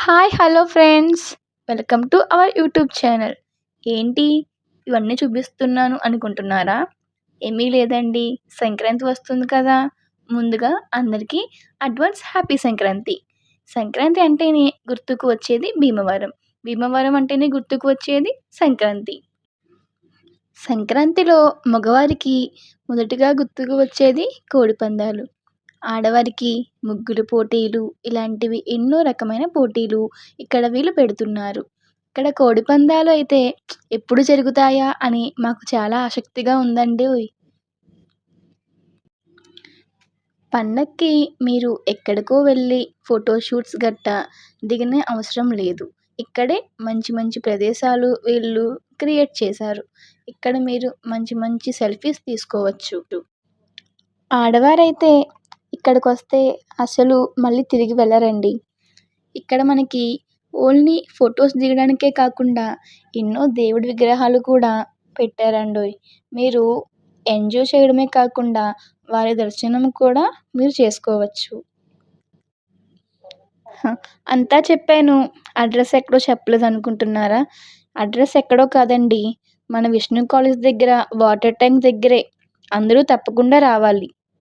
Hi hello friends, welcome to our YouTube channel. ఏంటి ఇవన్నీ చూపిస్తున్నాను అనుకుంటున్నారా? ఏమీ లేదండి, సంక్రాంతి వస్తుంది కదా. ముందుగా అందరికీ అడ్వాన్స్ హ్యాపీ సంక్రాంతి. సంక్రాంతి అంటేనే గుర్తుకు వచ్చేది భీమవరం. భీమవరం అంటేనే గుర్తుకు వచ్చేది సంక్రాంతి. సంక్రాంతిలో మగవారికి మొదటిగా గుర్తుకు వచ్చేది కోడిపందాలు. ఆడవారికి ముగ్గులు పోటీలు, ఇలాంటివి ఎన్నో రకమైన పోటీలు ఇక్కడ వీళ్ళు పెడుతున్నారు. ఇక్కడ కోడిపందాలు అయితే ఎప్పుడు జరుగుతాయా అని మాకు చాలా ఆసక్తిగా ఉందండోయ్. పండక్కి మీరు ఎక్కడికో వెళ్ళి ఫోటోషూట్స్ గట్టా దిగనే అవసరం లేదు. ఇక్కడే మంచి మంచి ప్రదేశాలు వీళ్ళు క్రియేట్ చేశారు. ఇక్కడ మీరు మంచి మంచి సెల్ఫీస్ తీసుకోవచ్చు. ఆడవారైతే ఇక్కడికొస్తే అసలు మళ్ళీ తిరిగి వెళ్ళరండి. ఇక్కడ మనకి ఓన్లీ ఫొటోస్ దిగడానికే కాకుండా ఎన్నో దేవుడి విగ్రహాలు కూడా పెట్టారండోయ్. మీరు ఎంజాయ్ చేయడమే కాకుండా వారి దర్శనం కూడా మీరు చేసుకోవచ్చు. అంతా చెప్పాను, అడ్రస్ ఎక్కడో చెప్పలేదనుకుంటున్నారా? అడ్రస్ ఎక్కడో కాదండి, మన విష్ణు కాలేజ్ దగ్గర వాటర్ ట్యాంక్ దగ్గరే. అందరూ తప్పకుండా రావాలి.